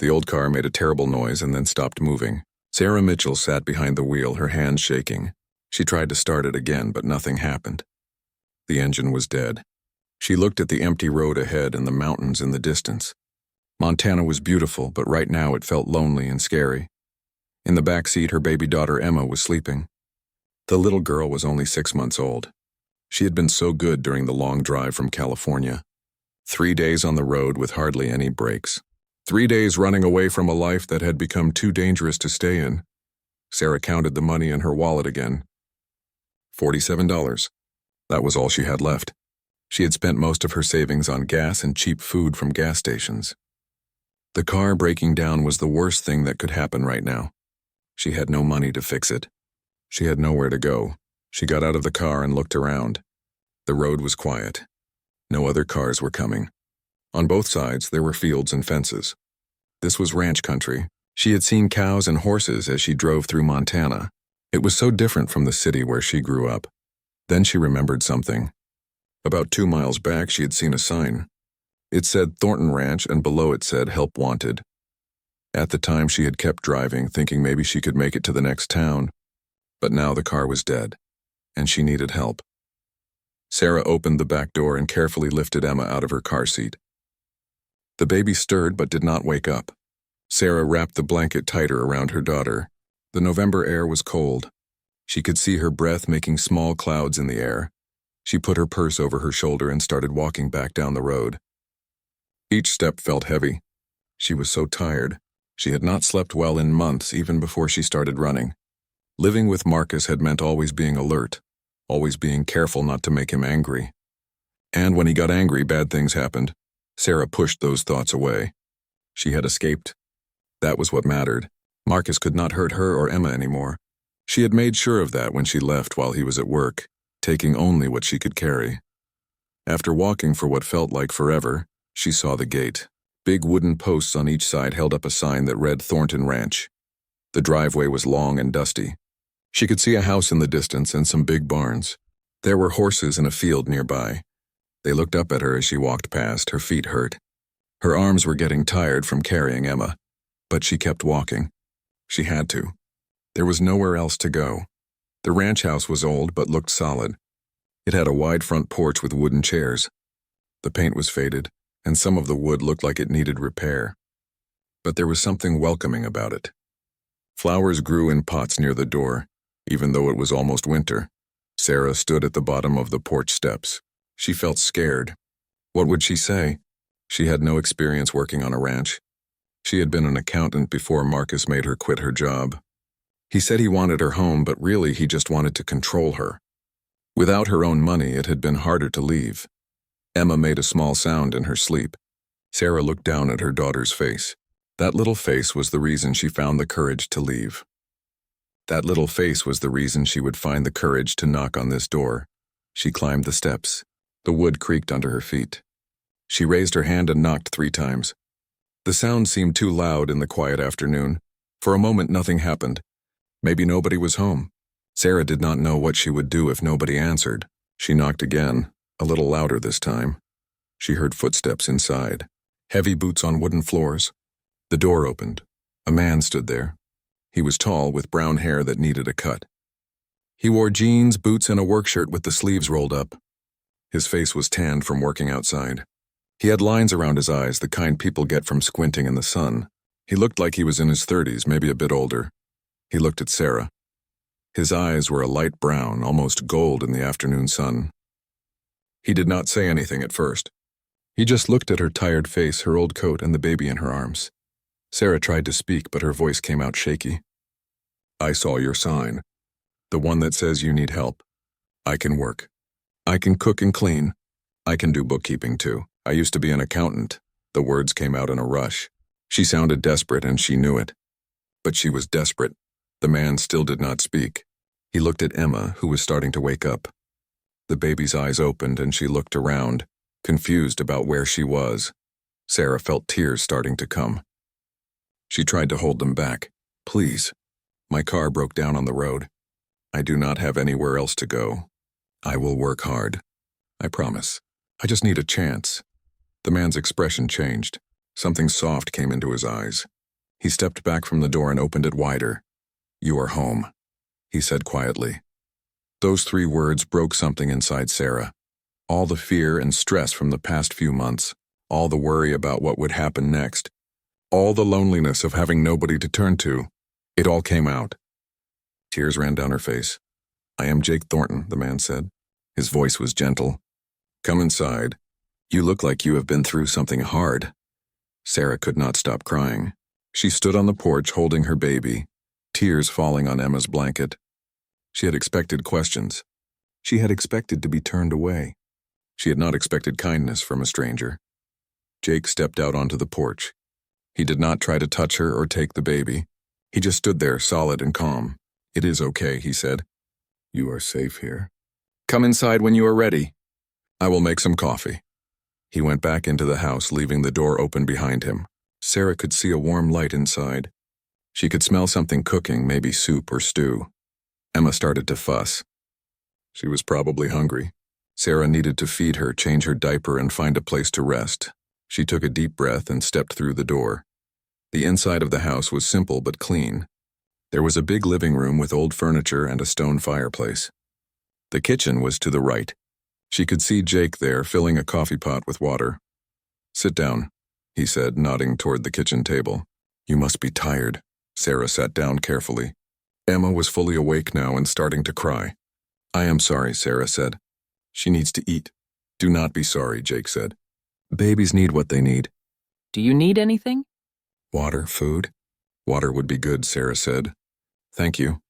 The old car made a terrible noise and then stopped moving. Sarah Mitchell sat behind the wheel, her hands shaking. She tried to start it again, but nothing happened. The engine was dead. She looked at the empty road ahead and the mountains in the distance. Montana was beautiful, but right now it felt lonely and scary. In the back seat, her baby daughter Emma was sleeping. The little girl was only 6 months old. She had been so good during the long drive from California. 3 days on the road with hardly any breaks. 3 days running away from a life that had become too dangerous to stay in. Sarah counted the money in her wallet again. $47. That was all she had left. She had spent most of her savings on gas and cheap food from gas stations. The car breaking down was the worst thing that could happen right now. She had no money to fix it. She had nowhere to go. She got out of the car and looked around. The road was quiet. No other cars were coming. On both sides, there were fields and fences. This was ranch country. She had seen cows and horses as she drove through Montana. It was so different from the city where she grew up. Then she remembered something. About 2 miles back, she had seen a sign. It said Thornton Ranch, and below it said Help Wanted. At the time, she had kept driving, thinking maybe she could make it to the next town. But now the car was dead, and she needed help. Sarah opened the back door and carefully lifted Emma out of her car seat. The baby stirred but did not wake up. Sarah wrapped the blanket tighter around her daughter. The November air was cold. She could see her breath making small clouds in the air. She put her purse over her shoulder and started walking back down the road. Each step felt heavy. She was so tired. She had not slept well in months, even before she started running. Living with Marcus had meant always being alert, always being careful not to make him angry. And when he got angry, bad things happened. Sarah pushed those thoughts away. She had escaped. That was what mattered. Marcus could not hurt her or Emma anymore. She had made sure of that when she left while he was at work, taking only what she could carry. After walking for what felt like forever, she saw the gate. Big wooden posts on each side held up a sign that read Thornton Ranch. The driveway was long and dusty. She could see a house in the distance and some big barns. There were horses in a field nearby. They looked up at her as she walked past, her feet hurt. Her arms were getting tired from carrying Emma, but she kept walking. She had to. There was nowhere else to go. The ranch house was old but looked solid. It had a wide front porch with wooden chairs. The paint was faded, and some of the wood looked like it needed repair. But there was something welcoming about it. Flowers grew in pots near the door, even though it was almost winter. Sarah stood at the bottom of the porch steps. She felt scared. What would she say? She had no experience working on a ranch. She had been an accountant before Marcus made her quit her job. He said he wanted her home, but really he just wanted to control her. Without her own money, it had been harder to leave. Emma made a small sound in her sleep. Sarah looked down at her daughter's face. That little face was the reason she found the courage to leave. That little face was the reason she would find the courage to knock on this door. She climbed the steps. The wood creaked under her feet. She raised her hand and knocked 3 times. The sound seemed too loud in the quiet afternoon. For a moment, nothing happened. Maybe nobody was home. Sarah did not know what she would do if nobody answered. She knocked again, a little louder this time. She heard footsteps inside, heavy boots on wooden floors. The door opened. A man stood there. He was tall, with brown hair that needed a cut. He wore jeans, boots, and a work shirt with the sleeves rolled up. His face was tanned from working outside. He had lines around his eyes, the kind people get from squinting in the sun. He looked like he was in his 30s, maybe a bit older. He looked at Sarah. His eyes were a light brown, almost gold in the afternoon sun. He did not say anything at first. He just looked at her tired face, her old coat, and the baby in her arms. Sarah tried to speak, but her voice came out shaky. I saw your sign. The one that says you need help. I can work. I can cook and clean. I can do bookkeeping too. I used to be an accountant. The words came out in a rush. She sounded desperate and she knew it. But she was desperate. The man still did not speak. He looked at Emma, who was starting to wake up. The baby's eyes opened and she looked around, confused about where she was. Sarah felt tears starting to come. She tried to hold them back. Please. My car broke down on the road. I do not have anywhere else to go. I will work hard. I promise. I just need a chance. The man's expression changed. Something soft came into his eyes. He stepped back from the door and opened it wider. "You are home," he said quietly. Those 3 words broke something inside Sarah. All the fear and stress from the past few months, all the worry about what would happen next, all the loneliness of having nobody to turn to, it all came out. Tears ran down her face. "I am Jake Thornton," the man said. His voice was gentle. "Come inside. You look like you have been through something hard." Sarah could not stop crying. She stood on the porch holding her baby, tears falling on Emma's blanket. She had expected questions. She had expected to be turned away. She had not expected kindness from a stranger. Jake stepped out onto the porch. He did not try to touch her or take the baby. He just stood there, solid and calm. "It is okay," he said. "You are safe here. Come inside when you are ready. I will make some coffee." He went back into the house, leaving the door open behind him. Sarah could see a warm light inside. She could smell something cooking, maybe soup or stew. Emma started to fuss. She was probably hungry. Sarah needed to feed her, change her diaper, and find a place to rest. She took a deep breath and stepped through the door. The inside of the house was simple but clean. There was a big living room with old furniture and a stone fireplace. The kitchen was to the right. She could see Jake there, filling a coffee pot with water. "Sit down," he said, nodding toward the kitchen table. "You must be tired." Sarah sat down carefully. Emma was fully awake now and starting to cry. "I am sorry," Sarah said. "She needs to eat." "Do not be sorry," Jake said. "Babies need what they need." Do you need anything? "Water, food?" "Water would be good," Sarah said. "Thank you."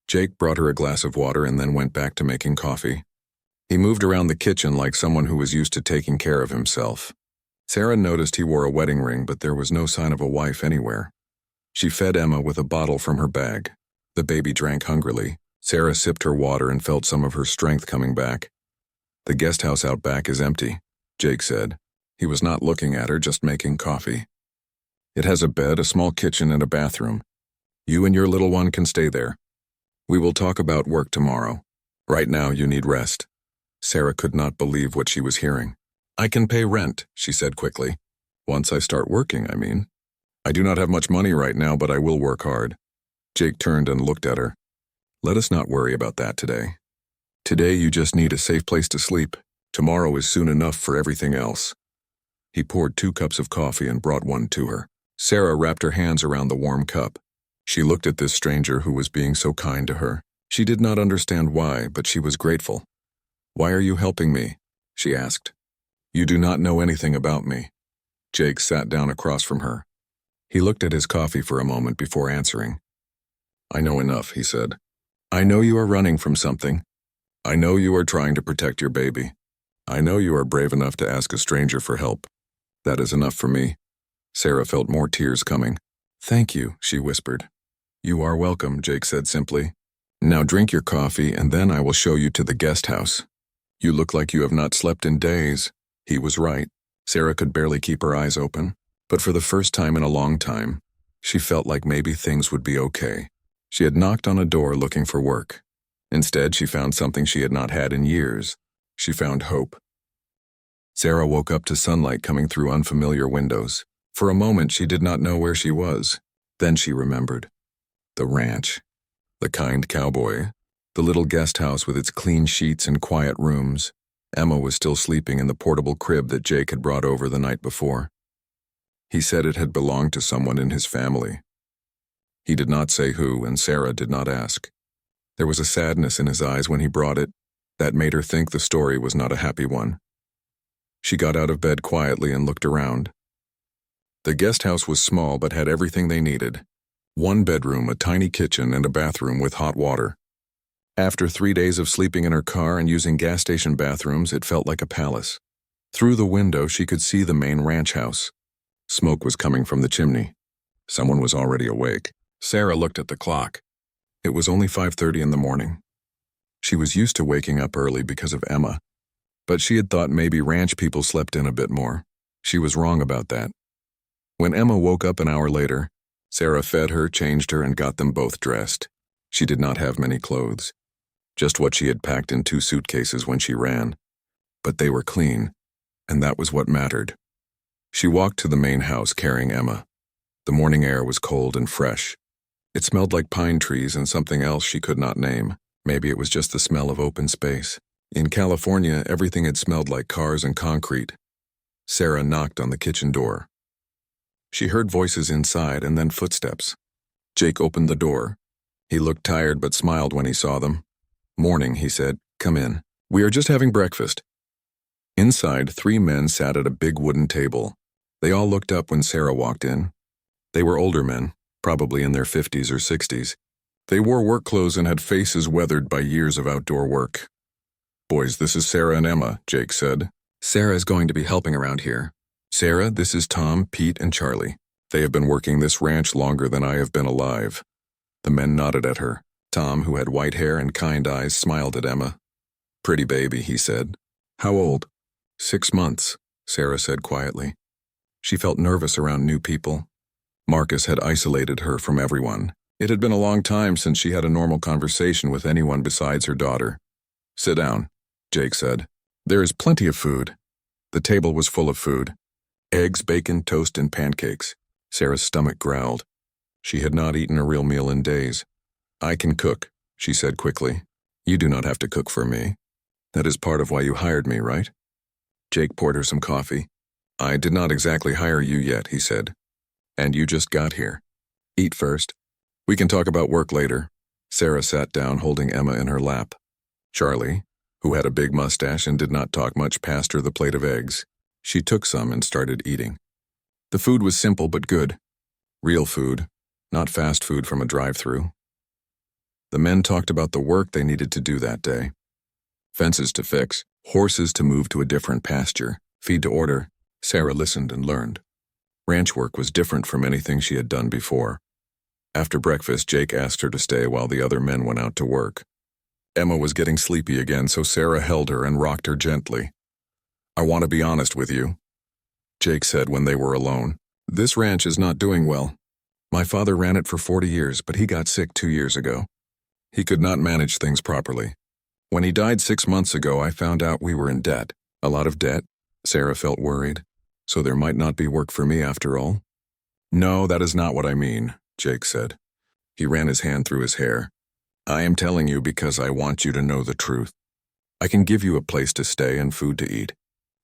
Jake brought her a glass of water and then went back to making coffee. He moved around the kitchen like someone who was used to taking care of himself. Sarah noticed he wore a wedding ring, but there was no sign of a wife anywhere. She fed Emma with a bottle from her bag. The baby drank hungrily. Sarah sipped her water and felt some of her strength coming back. "The guest house out back is empty," Jake said. He was not looking at her, just making coffee. "It has a bed, a small kitchen, and a bathroom. You and your little one can stay there. We will talk about work tomorrow. Right now you need rest." Sarah could not believe what she was hearing. "I can pay rent," she said quickly. "Once I start working, I mean. I do not have much money right now, but I will work hard." Jake turned and looked at her. "Let us not worry about that today. Today you just need a safe place to sleep. Tomorrow is soon enough for everything else." He poured 2 cups of coffee and brought one to her. Sarah wrapped her hands around the warm cup. She looked at this stranger who was being so kind to her. She did not understand why, but she was grateful. "Why are you helping me?" she asked. "You do not know anything about me." Jake sat down across from her. He looked at his coffee for a moment before answering. "I know enough," he said. "I know you are running from something. I know you are trying to protect your baby. I know you are brave enough to ask a stranger for help. That is enough for me." Sarah felt more tears coming. "Thank you," she whispered. "You are welcome," Jake said simply. "Now drink your coffee and then I will show you to the guest house. You look like you have not slept in days." He was right. Sarah could barely keep her eyes open, but for the first time in a long time, she felt like maybe things would be okay. She had knocked on a door looking for work. Instead, she found something she had not had in years. She found hope. Sarah woke up to sunlight coming through unfamiliar windows. For a moment, she did not know where she was. Then she remembered. The ranch. The kind cowboy. The little guest house with its clean sheets and quiet rooms. Emma was still sleeping in the portable crib that Jake had brought over the night before. He said it had belonged to someone in his family. He did not say who, and Sarah did not ask. There was a sadness in his eyes when he brought it that made her think the story was not a happy one. She got out of bed quietly and looked around. The guest house was small but had everything they needed. 1 bedroom, a tiny kitchen, and a bathroom with hot water. After 3 days of sleeping in her car and using gas station bathrooms, it felt like a palace. Through the window, she could see the main ranch house. Smoke was coming from the chimney. Someone was already awake. Sarah looked at the clock. It was only 5:30 in the morning. She was used to waking up early because of Emma, but she had thought maybe ranch people slept in a bit more. She was wrong about that. When Emma woke up an hour later, Sarah fed her, changed her, and got them both dressed. She did not have many clothes. Just what she had packed in 2 suitcases when she ran. But they were clean, and that was what mattered. She walked to the main house carrying Emma. The morning air was cold and fresh. It smelled like pine trees and something else she could not name. Maybe it was just the smell of open space. In California, everything had smelled like cars and concrete. Sarah knocked on the kitchen door. She heard voices inside and then footsteps. Jake opened the door. He looked tired but smiled when he saw them. "Morning," he said. "Come in. We are just having breakfast." Inside, 3 men sat at a big wooden table. They all looked up when Sarah walked in. They were older men, probably in their 50s or 60s. They wore work clothes and had faces weathered by years of outdoor work. "Boys, this is Sarah and Emma," Jake said. "Sarah is going to be helping around here. Sarah, this is Tom, Pete, and Charlie. They have been working this ranch longer than I have been alive." The men nodded at her. Tom, who had white hair and kind eyes, smiled at Emma. "Pretty baby," he said. "How old?" 6 months, Sarah said quietly. She felt nervous around new people. Marcus had isolated her from everyone. It had been a long time since she had a normal conversation with anyone besides her daughter. "Sit down," Jake said. "There is plenty of food." The table was full of food. Eggs, bacon, toast, and pancakes. Sarah's stomach growled. She had not eaten a real meal in days. "I can cook," she said quickly. "You do not have to cook for me. That is part of why you hired me, right?" Jake poured her some coffee. "I did not exactly hire you yet," he said. "And you just got here. Eat first. We can talk about work later." Sarah sat down, holding Emma in her lap. Charlie, who had a big mustache and did not talk much, passed her the plate of eggs. She took some and started eating. The food was simple but good. Real food, not fast food from a drive-thru. The men talked about the work they needed to do that day. Fences to fix, horses to move to a different pasture, feed to order. Sarah listened and learned. Ranch work was different from anything she had done before. After breakfast, Jake asked her to stay while the other men went out to work. Emma was getting sleepy again, so Sarah held her and rocked her gently. "I want to be honest with you," Jake said when they were alone. "This ranch is not doing well. My father ran it for 40 years, but he got sick 2 years ago. He could not manage things properly. When he died 6 months ago, I found out we were in debt. A lot of debt." Sarah felt worried. "So there might not be work for me after all?" "No, that is not what I mean," Jake said. He ran his hand through his hair. "I am telling you because I want you to know the truth. I can give you a place to stay and food to eat,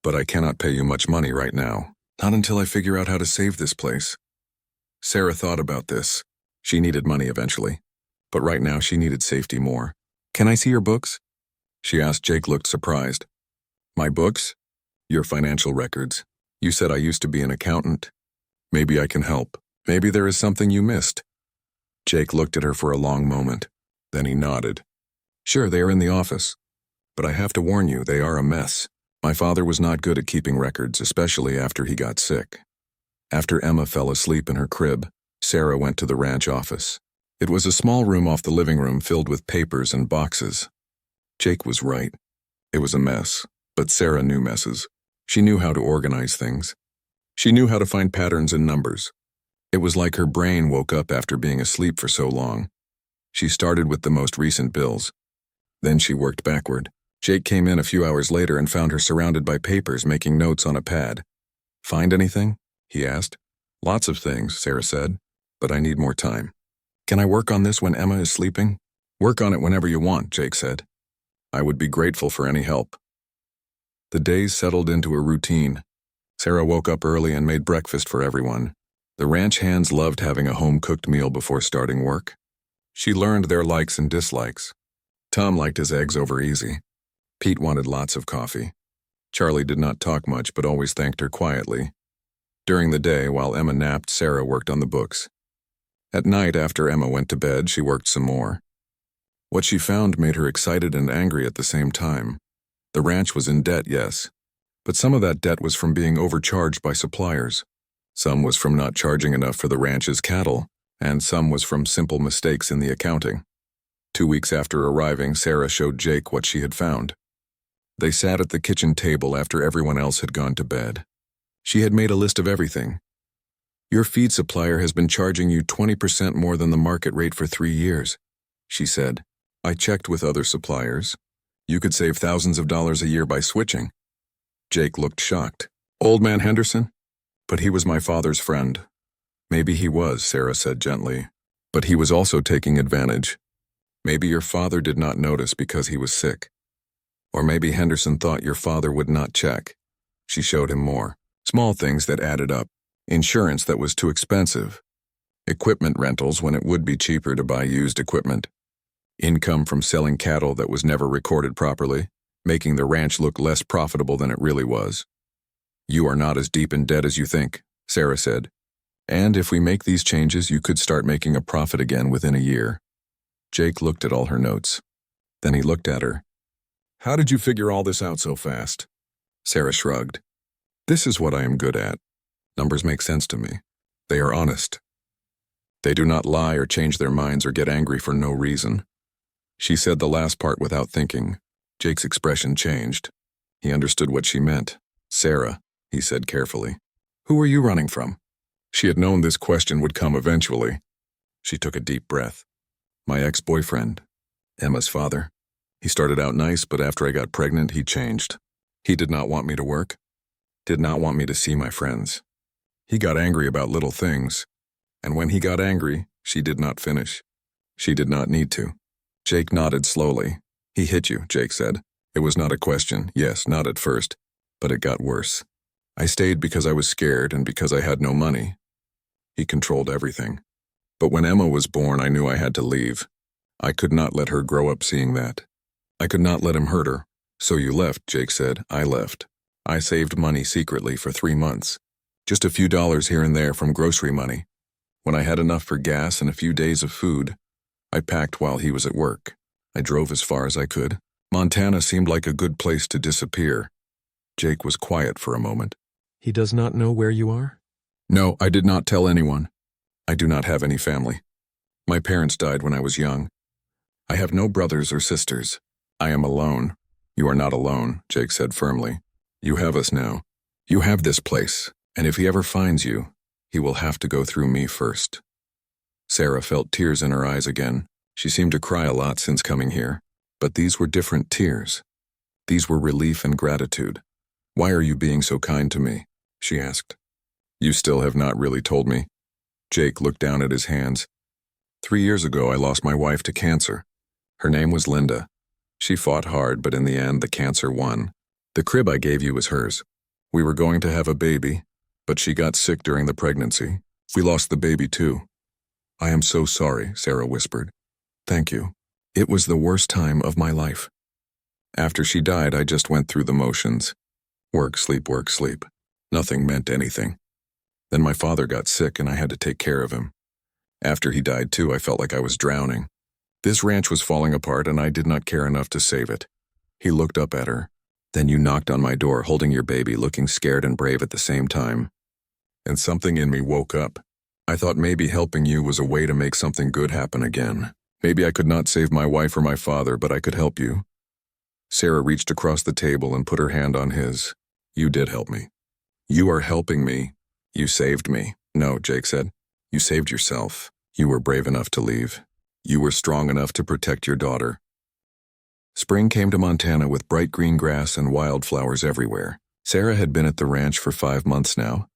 but I cannot pay you much money right now. Not until I figure out how to save this place." Sarah thought about this. She needed money eventually, but right now she needed safety more. "Can I see your books?" she asked. Jake looked surprised. "My books? Your financial records. You said I used to be an accountant. Maybe I can help. Maybe there is something you missed." Jake looked at her for a long moment. Then he nodded. "Sure, they are in the office. But I have to warn you, they are a mess. My father was not good at keeping records, especially after he got sick." After Emma fell asleep in her crib, Sarah went to the ranch office. It was a small room off the living room filled with papers and boxes. Jake was right. It was a mess, but Sarah knew messes. She knew how to organize things. She knew how to find patterns and numbers. It was like her brain woke up after being asleep for so long. She started with the most recent bills. Then she worked backward. Jake came in a few hours later and found her surrounded by papers, making notes on a pad. "Find anything?" he asked. "Lots of things," Sarah said, "but I need more time." "Can I work on this when Emma is sleeping?" "Work on it whenever you want," Jake said. "I would be grateful for any help." The days settled into a routine. Sarah woke up early and made breakfast for everyone. The ranch hands loved having a home-cooked meal before starting work. She learned their likes and dislikes. Tom liked his eggs over easy. Pete wanted lots of coffee. Charlie did not talk much but always thanked her quietly. During the day, while Emma napped, Sarah worked on the books. At night, after Emma went to bed, she worked some more. What she found made her excited and angry at the same time. The ranch was in debt, yes, but some of that debt was from being overcharged by suppliers. Some was from not charging enough for the ranch's cattle, and some was from simple mistakes in the accounting. 2 weeks after arriving, Sarah showed Jake what she had found. They sat at the kitchen table after everyone else had gone to bed. She had made a list of everything. "Your feed supplier has been charging you 20% more than the market rate for 3 years, she said. "I checked with other suppliers. You could save thousands of dollars a year by switching." Jake looked shocked. "Old Man Henderson?" But he was my father's friend. Maybe he was, Sarah said gently. But he was also taking advantage. Maybe your father did not notice because he was sick. Or maybe Henderson thought your father would not check. She showed him more. Small things that added up. Insurance that was too expensive. Equipment rentals when it would be cheaper to buy used equipment. Income from selling cattle that was never recorded properly, making the ranch look less profitable than it really was. You are not as deep in debt as you think, Sarah said. And if we make these changes, you could start making a profit again within a year. Jake looked at all her notes. Then he looked at her. How did you figure all this out so fast? Sarah shrugged. This is what I am good at. Numbers make sense to me. They are honest. They do not lie or change their minds or get angry for no reason. She said the last part without thinking. Jake's expression changed. He understood what she meant. Sarah, he said carefully. Who are you running from? She had known this question would come eventually. She took a deep breath. My ex-boyfriend, Emma's father. He started out nice, but after I got pregnant, he changed. He did not want me to work, did not want me to see my friends. He got angry about little things, and when he got angry, she did not finish. She did not need to. Jake nodded slowly. He hit you, Jake said. It was not a question, yes, not at first, but it got worse. I stayed because I was scared and because I had no money. He controlled everything. But when Emma was born, I knew I had to leave. I could not let her grow up seeing that. I could not let him hurt her. So you left, Jake said. I left. I saved money secretly for 3 months. Just a few dollars here and there from grocery money. When I had enough for gas and a few days of food, I packed while he was at work. I drove as far as I could. Montana seemed like a good place to disappear. Jake was quiet for a moment. He does not know where you are? No, I did not tell anyone. I do not have any family. My parents died when I was young. I have no brothers or sisters. I am alone. You are not alone, Jake said firmly. You have us now. You have this place, and if he ever finds you, he will have to go through me first. Sarah felt tears in her eyes again. She seemed to cry a lot since coming here, but these were different tears. These were relief and gratitude. Why are you being so kind to me? She asked. You still have not really told me. Jake looked down at his hands. 3 years ago, I lost my wife to cancer. Her name was Linda. She fought hard, but in the end, the cancer won. The crib I gave you was hers. We were going to have a baby, but she got sick during the pregnancy. We lost the baby too. I am so sorry, Sarah whispered. Thank you. It was the worst time of my life. After she died, I just went through the motions. Work, sleep, work, sleep. Nothing meant anything. Then my father got sick and I had to take care of him. After he died too, I felt like I was drowning. This ranch was falling apart and I did not care enough to save it. He looked up at her. Then you knocked on my door holding your baby, looking scared and brave at the same time. And something in me woke up. I thought maybe helping you was a way to make something good happen again. Maybe I could not save my wife or my father, but I could help you. Sarah reached across the table and put her hand on his. You did help me. You are helping me. You saved me. No, Jake said. You saved yourself. You were brave enough to leave. You were strong enough to protect your daughter. Spring came to Montana with bright green grass and wildflowers everywhere. Sarah had been at the ranch for 5 months now,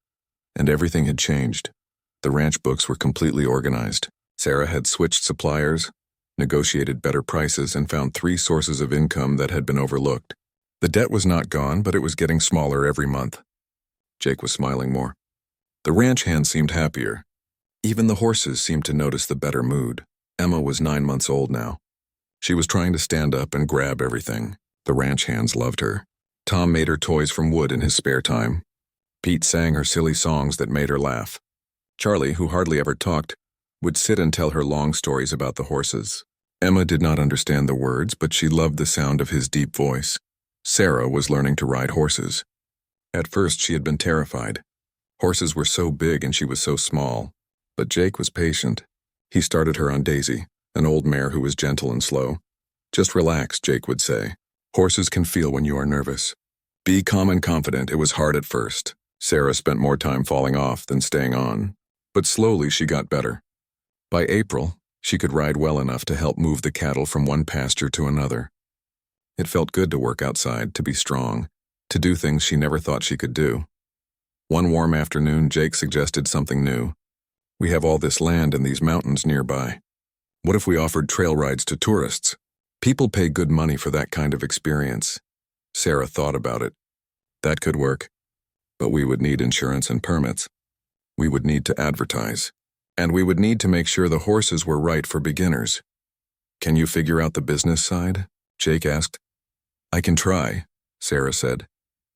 and everything had changed. The ranch books were completely organized. Sarah had switched suppliers, negotiated better prices, and found 3 sources of income that had been overlooked. The debt was not gone, but it was getting smaller every month. Jake was smiling more. The ranch hands seemed happier. Even the horses seemed to notice the better mood. Emma was 9 months old now. She was trying to stand up and grab everything. The ranch hands loved her. Tom made her toys from wood in his spare time. Pete sang her silly songs that made her laugh. Charlie, who hardly ever talked, would sit and tell her long stories about the horses. Emma did not understand the words, but she loved the sound of his deep voice. Sarah was learning to ride horses. At first, she had been terrified. Horses were so big and she was so small. But Jake was patient. He started her on Daisy, an old mare who was gentle and slow. Just relax, Jake would say. Horses can feel when you are nervous. Be calm and confident. It was hard at first. Sarah spent more time falling off than staying on. But slowly she got better. By April, she could ride well enough to help move the cattle from one pasture to another. It felt good to work outside, to be strong, to do things she never thought she could do. One warm afternoon, Jake suggested something new. We have all this land and these mountains nearby. What if we offered trail rides to tourists? People pay good money for that kind of experience. Sarah thought about it. That could work, but we would need insurance and permits. We would need to advertise. And we would need to make sure the horses were right for beginners. Can you figure out the business side? Jake asked. I can try, Sarah said.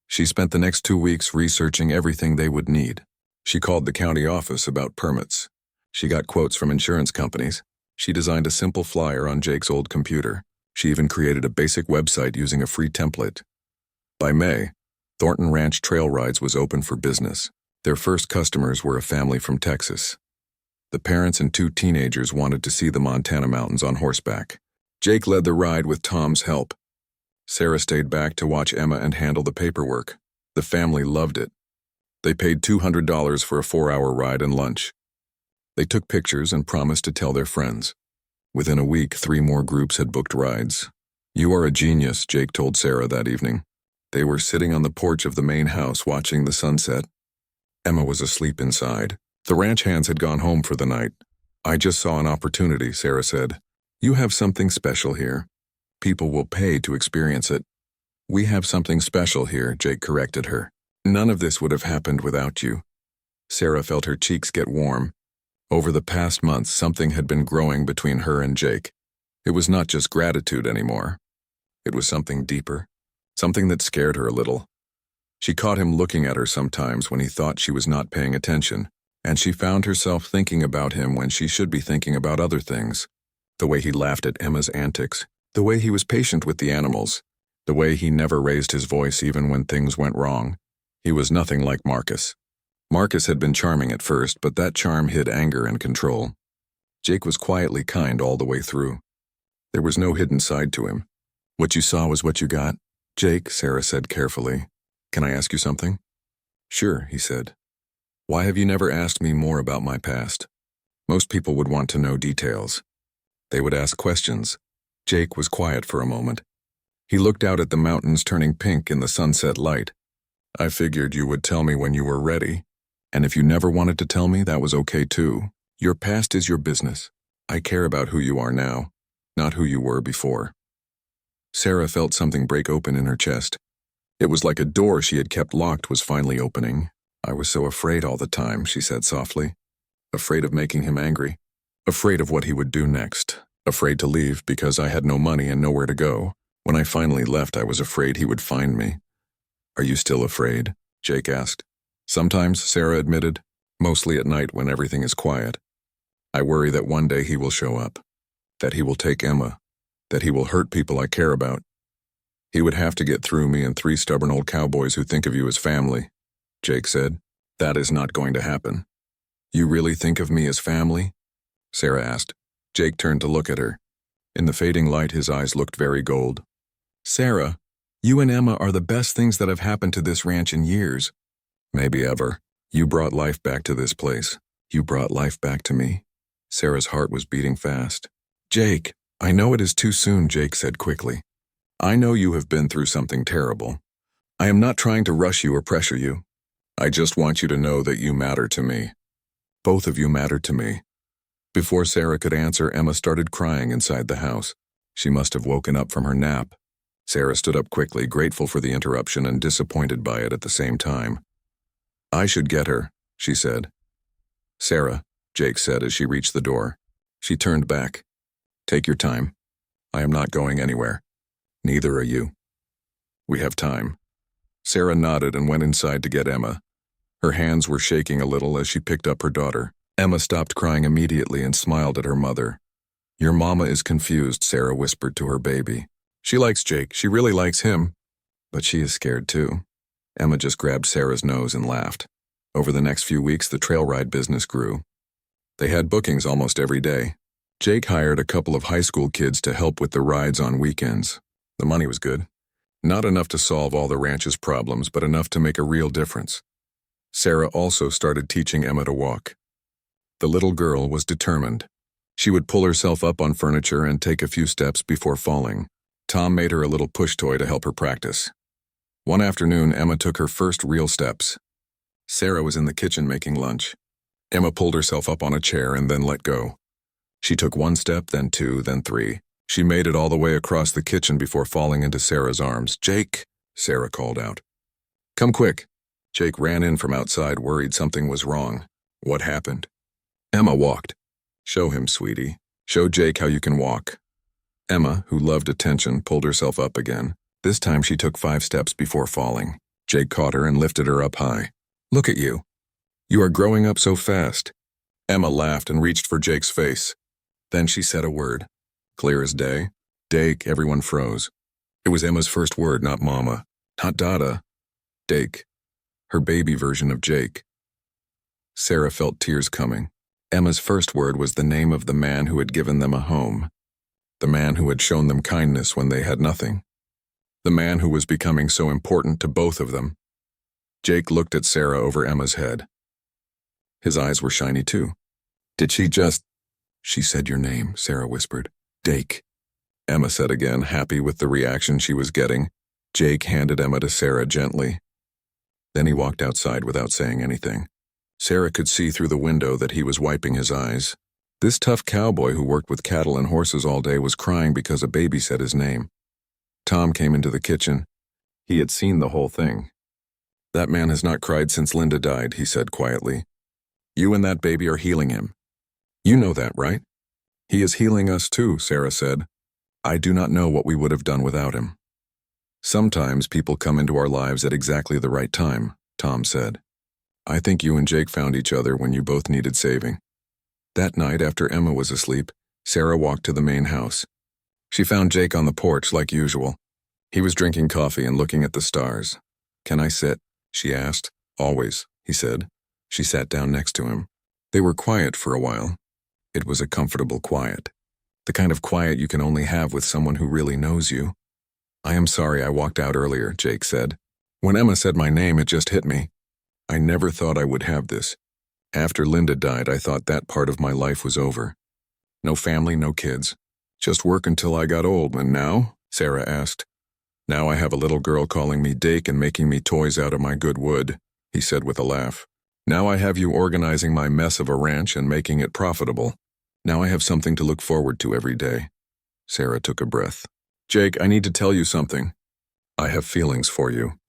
She spent the next 2 weeks researching everything they would need. She called the county office about permits. She got quotes from insurance companies. She designed a simple flyer on Jake's old computer. She even created a basic website using a free template. By May, Thornton Ranch Trail Rides was open for business. Their first customers were a family from Texas. The parents and 2 teenagers wanted to see the Montana mountains on horseback. Jake led the ride with Tom's help. Sarah stayed back to watch Emma and handle the paperwork. The family loved it. They paid $200 for a 4-hour ride and lunch. They took pictures and promised to tell their friends. Within a week, 3 more groups had booked rides. You are a genius, Jake told Sarah that evening. They were sitting on the porch of the main house watching the sunset. Emma was asleep inside. The ranch hands had gone home for the night. I just saw an opportunity, Sarah said. You have something special here. People will pay to experience it. We have something special here, Jake corrected her. None of this would have happened without you. Sarah felt her cheeks get warm. Over the past months, something had been growing between her and Jake. It was not just gratitude anymore. It was something deeper, something that scared her a little. She caught him looking at her sometimes when he thought she was not paying attention, and she found herself thinking about him when she should be thinking about other things. The way he laughed at Emma's antics, the way he was patient with the animals, the way he never raised his voice even when things went wrong. He was nothing like Marcus. Marcus had been charming at first, but that charm hid anger and control. Jake was quietly kind all the way through. There was no hidden side to him. What you saw was what you got. Jake, Sarah said carefully. Can I ask you something? Sure, he said. Why have you never asked me more about my past? Most people would want to know details. They would ask questions. Jake was quiet for a moment. He looked out at the mountains turning pink in the sunset light. I figured you would tell me when you were ready. And if you never wanted to tell me, that was okay too. Your past is your business. I care about who you are now, not who you were before. Sarah felt something break open in her chest. It was like a door she had kept locked was finally opening. I was so afraid all the time, she said softly. Afraid of making him angry. Afraid of what he would do next. Afraid to leave because I had no money and nowhere to go. When I finally left, I was afraid he would find me. Are you still afraid? Jake asked. Sometimes, Sarah admitted. Mostly at night when everything is quiet. I worry that one day he will show up. That he will take Emma. That he will hurt people I care about. He would have to get through me and 3 stubborn old cowboys who think of you as family, Jake said. That is not going to happen. You really think of me as family? Sarah asked. Jake turned to look at her. In the fading light, his eyes looked very gold. Sarah, you and Emma are the best things that have happened to this ranch in years. Maybe ever. You brought life back to this place. You brought life back to me. Sarah's heart was beating fast. Jake, I know it is too soon, Jake said quickly. I know you have been through something terrible. I am not trying to rush you or pressure you. I just want you to know that you matter to me. Both of you mattered to me. Before Sarah could answer, Emma started crying inside the house. She must have woken up from her nap. Sarah stood up quickly, grateful for the interruption and disappointed by it at the same time. I should get her, she said. Sarah, Jake said as she reached the door. She turned back. Take your time. I am not going anywhere. Neither are you. We have time. Sarah nodded and went inside to get Emma. Her hands were shaking a little as she picked up her daughter. Emma stopped crying immediately and smiled at her mother. Your mama is confused, Sarah whispered to her baby. She likes Jake. She really likes him. But she is scared too. Emma just grabbed Sarah's nose and laughed. Over the next few weeks, the trail ride business grew. They had bookings almost every day. Jake hired a couple of high school kids to help with the rides on weekends. The money was good. Not enough to solve all the ranch's problems, but enough to make a real difference. Sarah also started teaching Emma to walk. The little girl was determined. She would pull herself up on furniture and take a few steps before falling. Tom made her a little push toy to help her practice. One afternoon, Emma took her first real steps. Sarah was in the kitchen making lunch. Emma pulled herself up on a chair and then let go. She took one step, then two, then three. She made it all the way across the kitchen before falling into Sarah's arms. "Jake," Sarah called out. "Come quick." Jake ran in from outside, worried something was wrong. "What happened?" Emma walked. "Show him, sweetie. Show Jake how you can walk." Emma, who loved attention, pulled herself up again. This time she took 5 steps before falling. Jake caught her and lifted her up high. "Look at you. You are growing up so fast." Emma laughed and reached for Jake's face. Then she said a word. Clear as day. "Dake." Everyone froze. It was Emma's first word, not Mama. Not Dada. Dake. Her baby version of Jake. Sarah felt tears coming. Emma's first word was the name of the man who had given them a home. The man who had shown them kindness when they had nothing. The man who was becoming so important to both of them. Jake looked at Sarah over Emma's head. His eyes were shiny too. "Did she just—" "She said your name," Sarah whispered. "Dake." Emma said again, happy with the reaction she was getting. Jake handed Emma to Sarah gently. Then he walked outside without saying anything. Sarah could see through the window that he was wiping his eyes. This tough cowboy who worked with cattle and horses all day was crying because a baby said his name. Tom came into the kitchen. He had seen the whole thing. "That man has not cried since Linda died," he said quietly. "You and that baby are healing him. You know that, right?" "He is healing us too," Sarah said. "I do not know what we would have done without him." "Sometimes people come into our lives at exactly the right time," Tom said. "I think you and Jake found each other when you both needed saving." That night, after Emma was asleep, Sarah walked to the main house. She found Jake on the porch like usual. He was drinking coffee and looking at the stars. "Can I sit?" she asked. "Always," he said. She sat down next to him. They were quiet for a while. It was a comfortable quiet. The kind of quiet you can only have with someone who really knows you. "I am sorry I walked out earlier," Jake said. "When Emma said my name, it just hit me. I never thought I would have this. After Linda died, I thought that part of my life was over. No family, no kids. Just work until I got old, and now?" Sarah asked. "Now I have a little girl calling me Dake and making me toys out of my good wood," he said with a laugh. "Now I have you organizing my mess of a ranch and making it profitable. Now I have something to look forward to every day." Sarah took a breath. "Jake, I need to tell you something. I have feelings for you.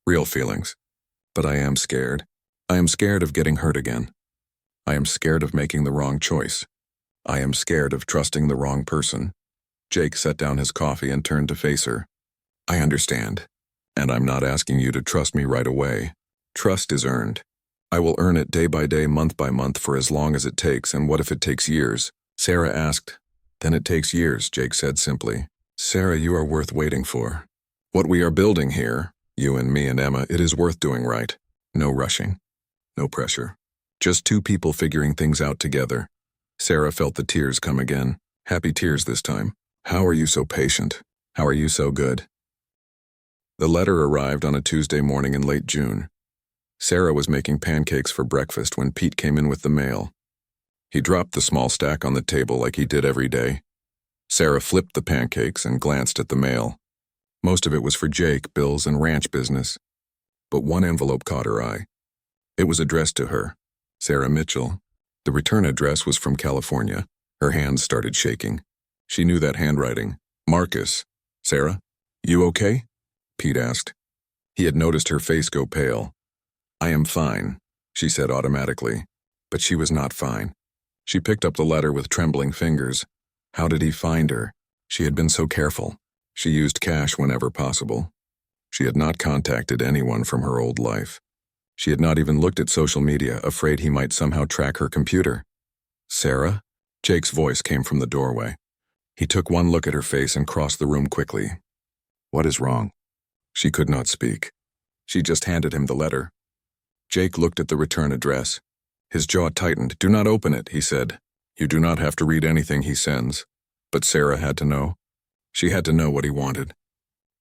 Real feelings. But I am scared. I am scared of getting hurt again. I am scared of making the wrong choice. I am scared of trusting the wrong person." Jake set down his coffee and turned to face her. "I understand. And I'm not asking you to trust me right away. Trust is earned. I will earn it day by day, month by month, for as long as it takes, and what if it takes years?" Sarah asked. "Then it takes years," Jake said simply. "Sarah, you are worth waiting for. What we are building here, you and me and Emma, it is worth doing right. No rushing. No pressure. Just two people figuring things out together." Sarah felt the tears come again. Happy tears this time. "How are you so patient? How are you so good?" The letter arrived on a Tuesday morning in late June. Sarah was making pancakes for breakfast when Pete came in with the mail. He dropped the small stack on the table like he did every day. Sarah flipped the pancakes and glanced at the mail. Most of it was for Jake, bills, and ranch business. But one envelope caught her eye. It was addressed to her, Sarah Mitchell. The return address was from California. Her hands started shaking. She knew that handwriting. "Marcus." "Sarah, you okay?" Pete asked. He had noticed her face go pale. "I am fine," she said automatically. But she was not fine. She picked up the letter with trembling fingers. How did he find her? She had been so careful. She used cash whenever possible. She had not contacted anyone from her old life. She had not even looked at social media, afraid he might somehow track her computer. "Sarah?" Jake's voice came from the doorway. He took one look at her face and crossed the room quickly. "What is wrong?" She could not speak. She just handed him the letter. Jake looked at the return address. His jaw tightened. "Do not open it," he said. "You do not have to read anything he sends." But Sarah had to know. She had to know what he wanted.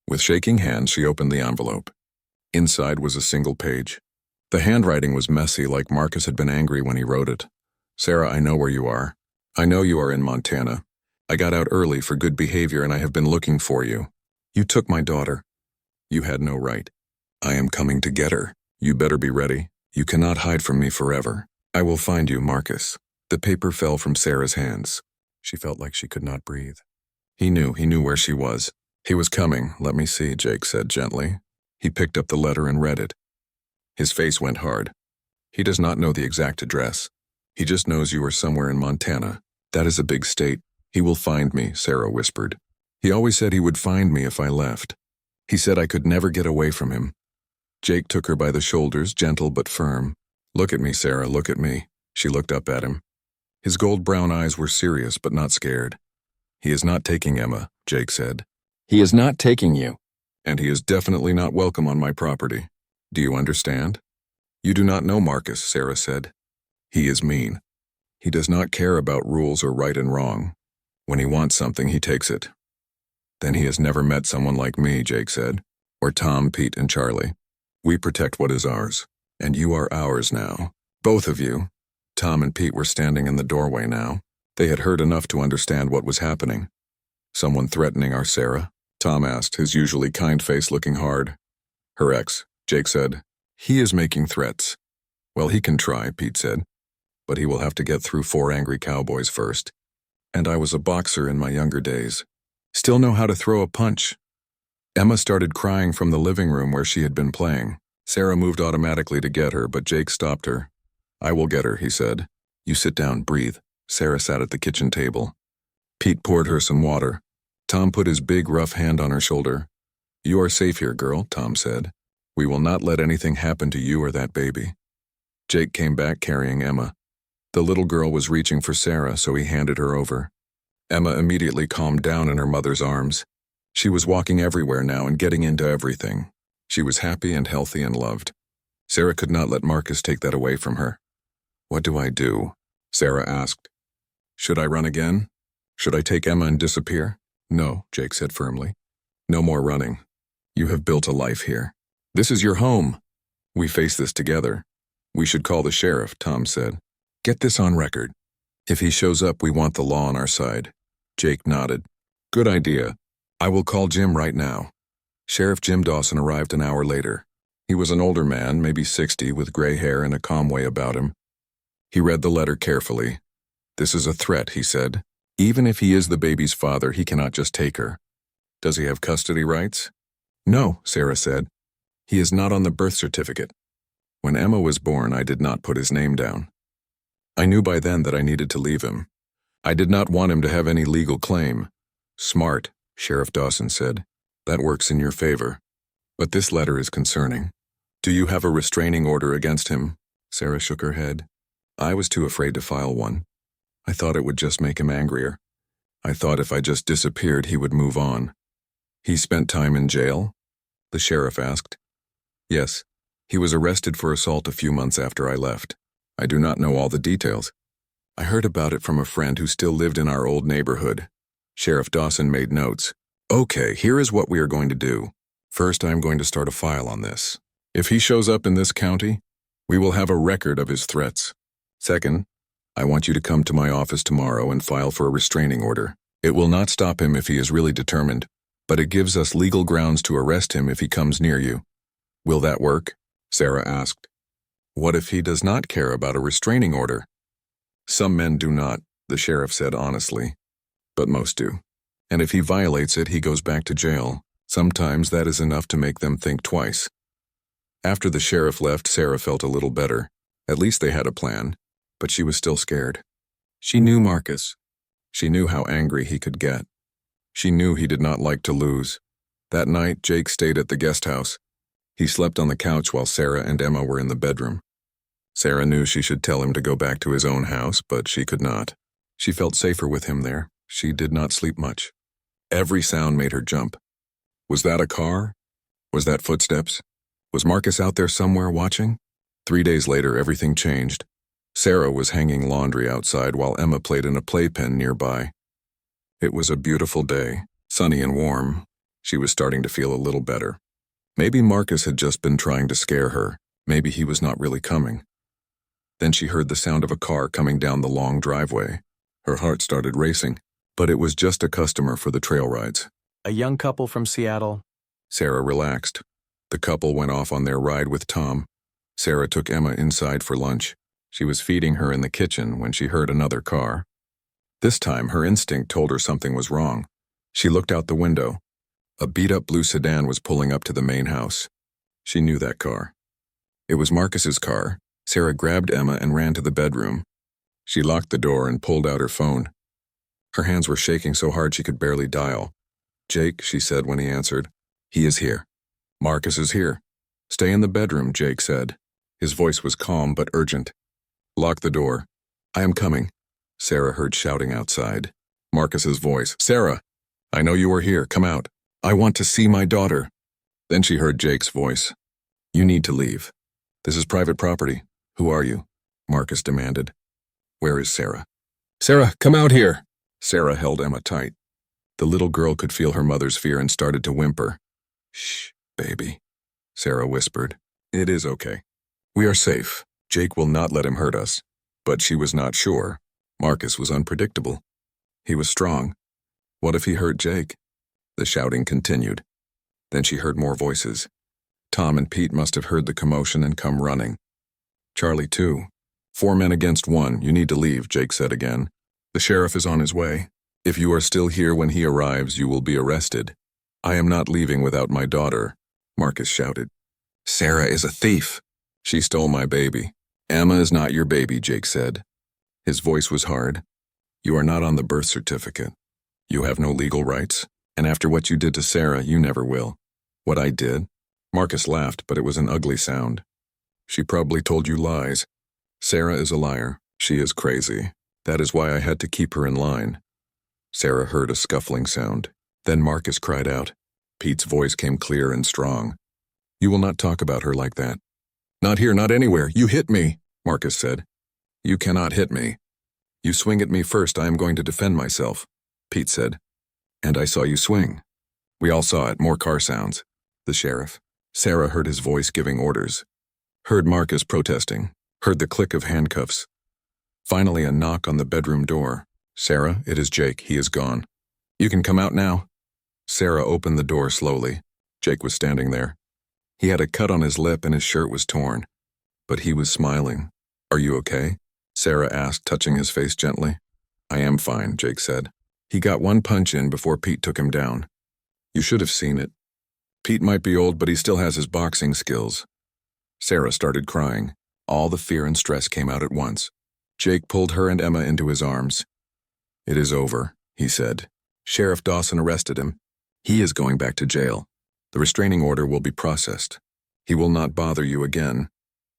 With shaking hands, she opened the envelope. Inside was a single page. The handwriting was messy, like Marcus had been angry when he wrote it. "Sarah, I know where you are. I know you are in Montana. I got out early for good behavior and I have been looking for you. You took my daughter. You had no right. I am coming to get her. You better be ready. You cannot hide from me forever. I will find you, Marcus. The paper fell from Sarah's hands. She felt like she could not breathe. He knew where she was. He was coming. Let me see, Jake said gently. He picked up the letter and read it. His face went hard. He does not know the exact address. He just knows you are somewhere in Montana. That is a big state. He will find me, Sarah whispered. He always said he would find me if I left. He said I could never get away from him. Jake took her by the shoulders, gentle but firm. Look at me, Sarah, look at me. She looked up at him. His gold-brown eyes were serious but not scared. He is not taking Emma, Jake said. He is not taking you. And he is definitely not welcome on my property. Do you understand? You do not know Marcus, Sarah said. He is mean. He does not care about rules or right and wrong. When he wants something, he takes it. Then he has never met someone like me, Jake said. Or Tom, Pete, and Charlie. We protect what is ours. And you are ours now. Both of you. Tom and Pete were standing in the doorway now. They had heard enough to understand what was happening. Someone threatening our Sarah? Tom asked, his usually kind face looking hard. Her ex, Jake said. He is making threats. Well, he can try, Pete said. But he will have to get through 4 angry cowboys first. And I was a boxer in my younger days. Still know how to throw a punch. Emma started crying from the living room where she had been playing. Sarah moved automatically to get her, but Jake stopped her. I will get her, he said. You sit down, breathe. Sarah sat at the kitchen table. Pete poured her some water. Tom put his big, rough hand on her shoulder. You are safe here, girl, Tom said. We will not let anything happen to you or that baby. Jake came back carrying Emma. The little girl was reaching for Sarah, so he handed her over. Emma immediately calmed down in her mother's arms. She was walking everywhere now and getting into everything. She was happy and healthy and loved. Sarah could not let Marcus take that away from her. What do I do? Sarah asked. Should I run again? Should I take Emma and disappear? No, Jake said firmly. No more running. You have built a life here. This is your home. We face this together. We should call the sheriff, Tom said. Get this on record. If he shows up, we want the law on our side. Jake nodded. Good idea. I will call Jim right now. Sheriff Jim Dawson arrived an hour later. He was an older man, maybe 60, with gray hair and a calm way about him. He read the letter carefully. This is a threat, he said. Even if he is the baby's father, he cannot just take her. Does he have custody rights? No, Sarah said. He is not on the birth certificate. When Emma was born, I did not put his name down. I knew by then that I needed to leave him. I did not want him to have any legal claim. Smart, Sheriff Dawson said. That works in your favor. But this letter is concerning. Do you have a restraining order against him? Sarah shook her head. I was too afraid to file one. I thought it would just make him angrier. I thought if I just disappeared, he would move on. He spent time in jail? The sheriff asked. Yes. He was arrested for assault a few months after I left. I do not know all the details. I heard about it from a friend who still lived in our old neighborhood. Sheriff Dawson made notes. Okay, here is what we are going to do. First, I am going to start a file on this. If he shows up in this county, we will have a record of his threats. Second, I want you to come to my office tomorrow and file for a restraining order. It will not stop him if he is really determined, but it gives us legal grounds to arrest him if he comes near you. Will that work? Sarah asked. What if he does not care about a restraining order? Some men do not, the sheriff said honestly. But most do. And if he violates it, he goes back to jail. Sometimes that is enough to make them think twice. After the sheriff left, Sarah felt a little better. At least they had a plan. But she was still scared. She knew Marcus. She knew how angry he could get. She knew he did not like to lose. That night, Jake stayed at the guest house. He slept on the couch while Sarah and Emma were in the bedroom. Sarah knew she should tell him to go back to his own house, but she could not. She felt safer with him there. She did not sleep much. Every sound made her jump. Was that a car? Was that footsteps? Was Marcus out there somewhere watching? 3 days later, everything changed. Sarah was hanging laundry outside while Emma played in a playpen nearby. It was a beautiful day, sunny and warm. She was starting to feel a little better. Maybe Marcus had just been trying to scare her. Maybe he was not really coming. Then she heard the sound of a car coming down the long driveway. Her heart started racing, but it was just a customer for the trail rides. A young couple from Seattle. Sarah relaxed. The couple went off on their ride with Tom. Sarah took Emma inside for lunch. She was feeding her in the kitchen when she heard another car. This time, her instinct told her something was wrong. She looked out the window. A beat-up blue sedan was pulling up to the main house. She knew that car. It was Marcus's car. Sarah grabbed Emma and ran to the bedroom. She locked the door and pulled out her phone. Her hands were shaking so hard she could barely dial. "Jake," she said when he answered. "He is here. Marcus is here." "Stay in the bedroom," Jake said. His voice was calm but urgent. "Lock the door." "I am coming," Sarah heard shouting outside. Marcus's voice. "Sarah, I know you are here. Come out. I want to see my daughter." Then she heard Jake's voice. "You need to leave. This is private property. Who are you?" Marcus demanded. "Where is Sarah?" "Sarah, come out here." Sarah held Emma tight. The little girl could feel her mother's fear and started to whimper. "Shh, baby," Sarah whispered. "It is okay. We are safe. Jake will not let him hurt us." But she was not sure. Marcus was unpredictable. He was strong. What if he hurt Jake? The shouting continued. Then she heard more voices. Tom and Pete must have heard the commotion and come running. Charlie, too. 4 men against 1. You need to leave, Jake said again. The sheriff is on his way. If you are still here when he arrives, you will be arrested. I am not leaving without my daughter, Marcus shouted. Sarah is a thief. She stole my baby. Emma is not your baby, Jake said. His voice was hard. You are not on the birth certificate. You have no legal rights, and after what you did to Sarah, you never will. What I did? Marcus laughed, but it was an ugly sound. She probably told you lies. Sarah is a liar. She is crazy. That is why I had to keep her in line. Sarah heard a scuffling sound. Then Marcus cried out. Pete's voice came clear and strong. You will not talk about her like that. Not here, not anywhere. You hit me, Marcus said. You cannot hit me. You swing at me first, I am going to defend myself, Pete said. And I saw you swing. We all saw it, more car sounds. The sheriff. Sarah heard his voice giving orders. Heard Marcus protesting. Heard the click of handcuffs. Finally, a knock on the bedroom door. Sarah, it is Jake. He is gone. You can come out now. Sarah opened the door slowly. Jake was standing there. He had a cut on his lip and his shirt was torn. But he was smiling. Are you okay? Sarah asked, touching his face gently. I am fine, Jake said. He got one punch in before Pete took him down. You should have seen it. Pete might be old, but he still has his boxing skills. Sarah started crying. All the fear and stress came out at once. Jake pulled her and Emma into his arms. It is over, he said. Sheriff Dawson arrested him. He is going back to jail. The restraining order will be processed. He will not bother you again.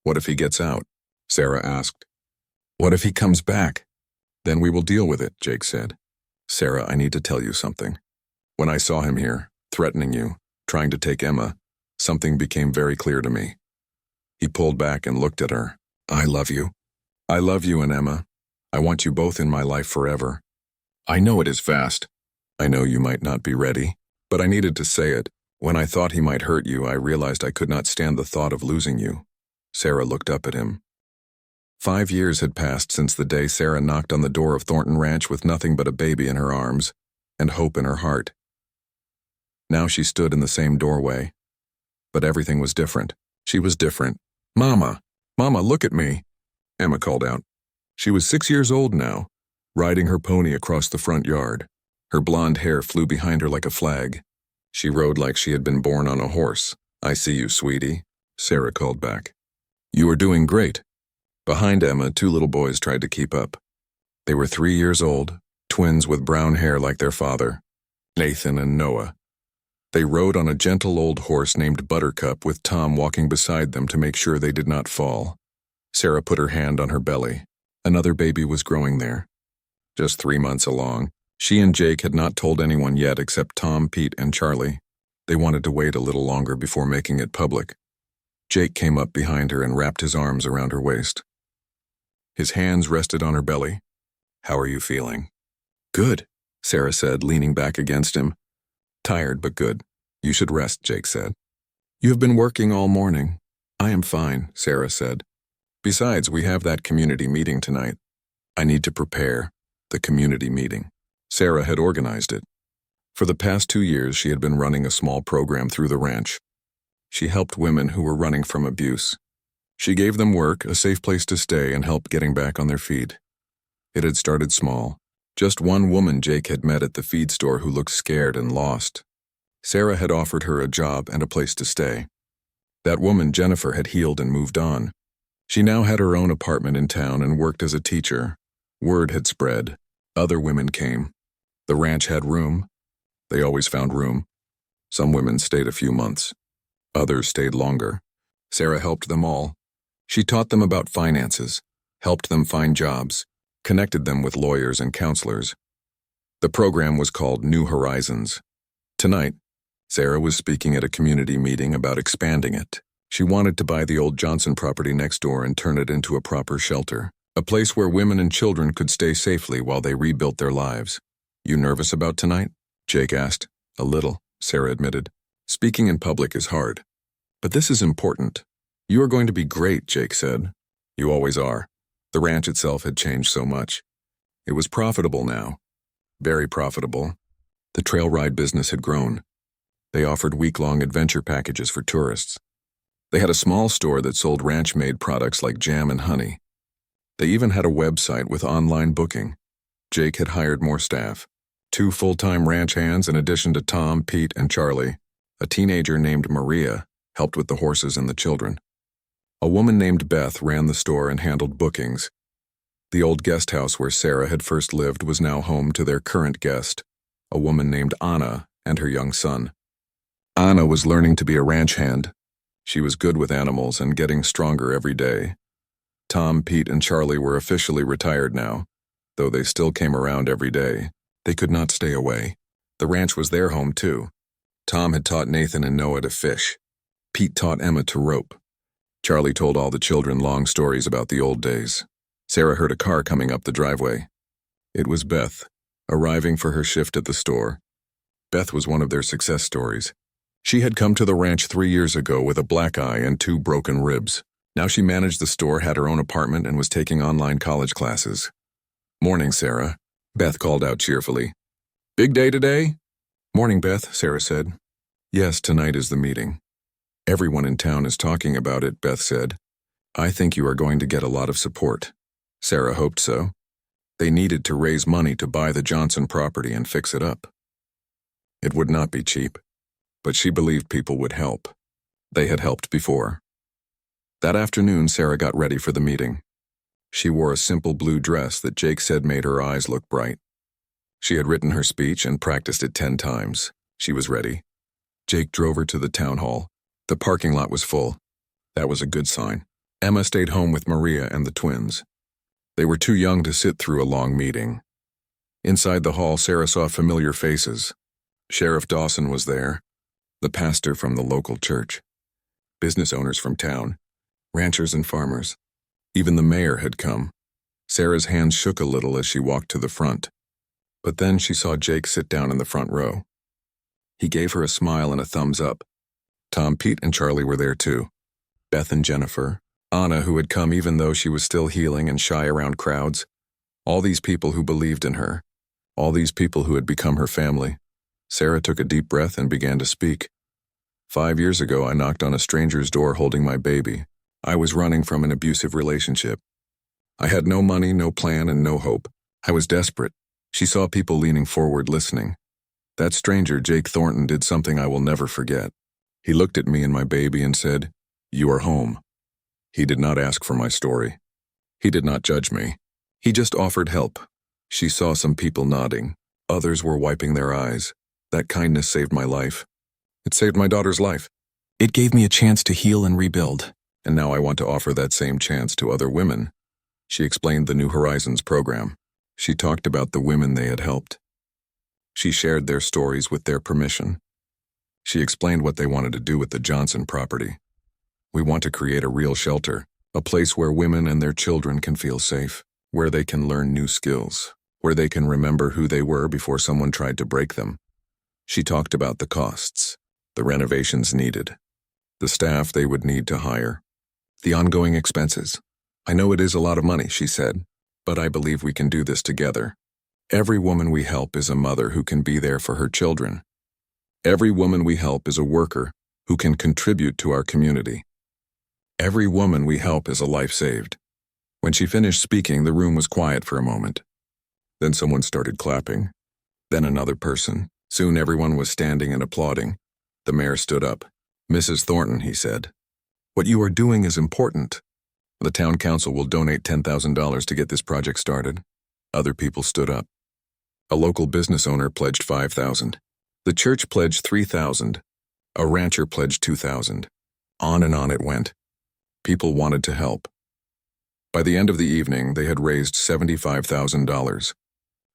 What if he gets out? Sarah asked. What if he comes back? Then we will deal with it, Jake said. Sarah, I need to tell you something. When I saw him here, threatening you, trying to take Emma, something became very clear to me. He pulled back and looked at her. I love you. I love you and Emma. I want you both in my life forever. I know it is fast. I know you might not be ready, but I needed to say it. When I thought he might hurt you, I realized I could not stand the thought of losing you. Sarah looked up at him. 5 years had passed since the day Sarah knocked on the door of Thornton Ranch with nothing but a baby in her arms and hope in her heart. Now she stood in the same doorway. But everything was different. She was different. Mama! Mama, look at me! Emma called out. She was 6 years old now, riding her pony across the front yard. Her blonde hair flew behind her like a flag. She rode like she had been born on a horse. I see you, sweetie, Sarah called back. You are doing great. Behind Emma, 2 little boys tried to keep up. They were 3 years old, twins with brown hair like their father, Nathan and Noah. They rode on a gentle old horse named Buttercup with Tom walking beside them to make sure they did not fall. Sarah put her hand on her belly. Another baby was growing there. Just 3 months along, she and Jake had not told anyone yet except Tom, Pete, and Charlie. They wanted to wait a little longer before making it public. Jake came up behind her and wrapped his arms around her waist. His hands rested on her belly. How are you feeling? Good, Sarah said, leaning back against him. Tired, but good. You should rest, Jake said. You have been working all morning. I am fine, Sarah said. Besides, we have that community meeting tonight. I need to prepare the community meeting. Sarah had organized it. For the past 2 years, she had been running a small program through the ranch. She helped women who were running from abuse. She gave them work, a safe place to stay, and help getting back on their feet. It had started small. Just one woman Jake had met at the feed store who looked scared and lost. Sarah had offered her a job and a place to stay. That woman, Jennifer, had healed and moved on. She now had her own apartment in town and worked as a teacher. Word had spread. Other women came. The ranch had room. They always found room. Some women stayed a few months. Others stayed longer. Sarah helped them all. She taught them about finances, helped them find jobs, connected them with lawyers and counselors. The program was called New Horizons. Tonight, Sarah was speaking at a community meeting about expanding it. She wanted to buy the old Johnson property next door and turn it into a proper shelter, a place where women and children could stay safely while they rebuilt their lives. "You nervous about tonight?" Jake asked. "A little," Sarah admitted. "Speaking in public is hard. But this is important." "You are going to be great," Jake said. "You always are." The ranch itself had changed so much. It was profitable now. Very profitable. The trail ride business had grown. They offered week-long adventure packages for tourists. They had a small store that sold ranch-made products like jam and honey. They even had a website with online booking. Jake had hired more staff. 2 full-time ranch hands in addition to Tom, Pete, and Charlie. A teenager named Maria helped with the horses and the children. A woman named Beth ran the store and handled bookings. The old guest house where Sarah had first lived was now home to their current guest, a woman named Anna and her young son. Anna was learning to be a ranch hand. She was good with animals and getting stronger every day. Tom, Pete, and Charlie were officially retired now, though they still came around every day. They could not stay away. The ranch was their home too. Tom had taught Nathan and Noah to fish. Pete taught Emma to rope. Charlie told all the children long stories about the old days. Sarah heard a car coming up the driveway. It was Beth, arriving for her shift at the store. Beth was one of their success stories. She had come to the ranch 3 years ago with a black eye and 2 broken ribs. Now she managed the store, had her own apartment, and was taking online college classes. "Morning, Sarah," Beth called out cheerfully. "Big day today?" "Morning, Beth," Sarah said. "Yes, tonight is the meeting. Everyone in town is talking about it," Beth said. "I think you are going to get a lot of support." Sarah hoped so. They needed to raise money to buy the Johnson property and fix it up. It would not be cheap, but she believed people would help. They had helped before. That afternoon, Sarah got ready for the meeting. She wore a simple blue dress that Jake said made her eyes look bright. She had written her speech and practiced it 10 times. She was ready. Jake drove her to the town hall. The parking lot was full. That was a good sign. Emma stayed home with Maria and the twins. They were too young to sit through a long meeting. Inside the hall, Sarah saw familiar faces. Sheriff Dawson was there, the pastor from the local church, business owners from town, ranchers and farmers. Even the mayor had come. Sarah's hands shook a little as she walked to the front. But then she saw Jake sit down in the front row. He gave her a smile and a thumbs up. Tom, Pete, and Charlie were there too. Beth and Jennifer, Anna, who had come even though she was still healing and shy around crowds. All these people who believed in her. All these people who had become her family. Sarah took a deep breath and began to speak. 5 years ago, I knocked on a stranger's door holding my baby. I was running from an abusive relationship. I had no money, no plan, and no hope. I was desperate. She saw people leaning forward listening. That stranger, Jake Thornton, did something I will never forget. He looked at me and my baby and said, "You are home." He did not ask for my story. He did not judge me. He just offered help. She saw some people nodding. Others were wiping their eyes. That kindness saved my life. It saved my daughter's life. It gave me a chance to heal and rebuild. And now I want to offer that same chance to other women. She explained the New Horizons program. She talked about the women they had helped. She shared their stories with their permission. She explained what they wanted to do with the Johnson property. "We want to create a real shelter, a place where women and their children can feel safe, where they can learn new skills, where they can remember who they were before someone tried to break them." She talked about the costs, the renovations needed, the staff they would need to hire, the ongoing expenses. "I know it is a lot of money," she said, "but I believe we can do this together. Every woman we help is a mother who can be there for her children. Every woman we help is a worker who can contribute to our community. Every woman we help is a life saved. When she finished speaking, the room was quiet for a moment. Then someone started clapping. Then another person. Soon everyone was standing and applauding. The mayor stood up. "Mrs. Thornton," he said, "what you are doing is important. The town council will donate $10,000 to get this project started." Other people stood up. A local business owner pledged $5,000. The church pledged $3,000. A rancher pledged $2,000. On and on it went. People wanted to help. By the end of the evening, they had raised $75,000.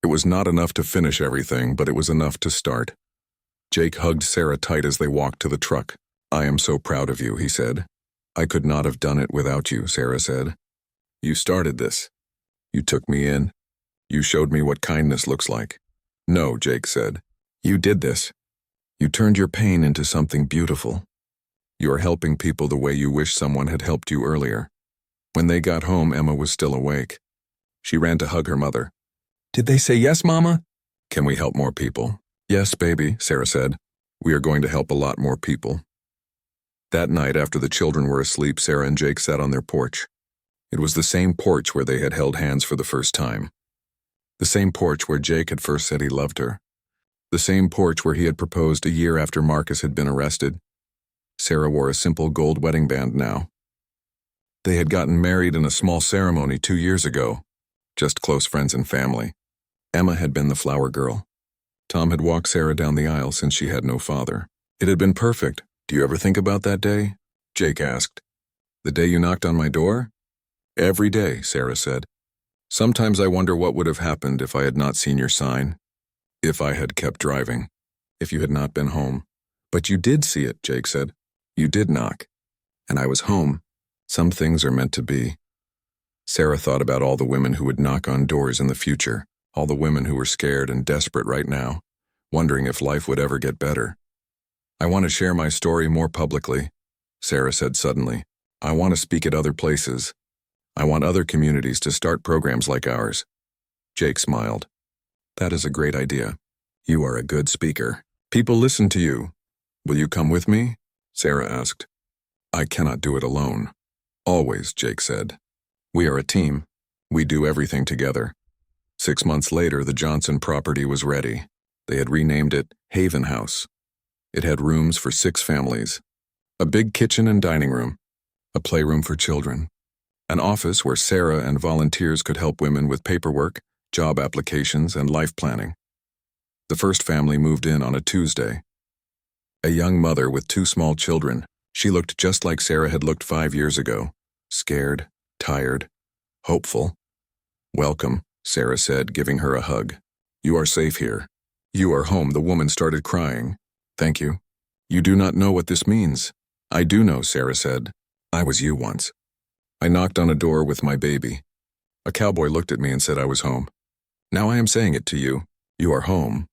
It was not enough to finish everything, but it was enough to start. Jake hugged Sarah tight as they walked to the truck. "I am so proud of you," he said. "I could not have done it without you," Sarah said. "You started this. You took me in. You showed me what kindness looks like." "No," Jake said. "You did this. You turned your pain into something beautiful. You are helping people the way you wish someone had helped you earlier." When they got home, Emma was still awake. She ran to hug her mother. "Did they say yes, Mama?" "Can we help more people?" "Yes, baby," Sarah said. "We are going to help a lot more people." That night, after the children were asleep, Sarah and Jake sat on their porch. It was the same porch where they had held hands for the first time. The same porch where Jake had first said he loved her. The same porch where he had proposed a year after Marcus had been arrested. Sarah wore a simple gold wedding band now. They had gotten married in a small ceremony 2 years ago, just close friends and family. Emma had been the flower girl. Tom had walked Sarah down the aisle since she had no father. It had been perfect. "Do you ever think about that day?" Jake asked. "The day you knocked on my door?" "Every day," Sarah said. "Sometimes I wonder what would have happened if I had not seen your sign, if I had kept driving, if you had not been home." "But you did see it," Jake said. "You did knock. And I was home. Some things are meant to be." Sarah thought about all the women who would knock on doors in the future, all the women who were scared and desperate right now, wondering if life would ever get better. "I want to share my story more publicly," Sarah said suddenly. "I want to speak at other places. I want other communities to start programs like ours." Jake smiled. "That is a great idea. You are a good speaker. People listen to you. Will you come with me?" Sarah asked. "I cannot do it alone." "Always," Jake said. "We are a team. We do everything together." 6 months later, the Johnson property was ready. They had renamed it Haven House. It had rooms for 6 families, a big kitchen and dining room, a playroom for children, an office where Sarah and volunteers could help women with paperwork, job applications, and life planning. The first family moved in on a Tuesday. A young mother with 2 small children. She looked just like Sarah had looked 5 years ago, scared, tired, hopeful. "Welcome," Sarah said, giving her a hug. "You are safe here. You are home." The woman started crying. "Thank you. You do not know what this means." "I do know," Sarah said. "I was you once. I knocked on a door with my baby. A cowboy looked at me and said I was home. Now I am saying it to you. You are home."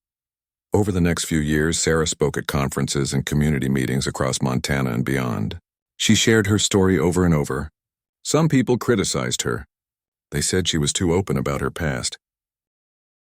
Over the next few years, Sarah spoke at conferences and community meetings across Montana and beyond. She shared her story over and over. Some people criticized her. They said she was too open about her past.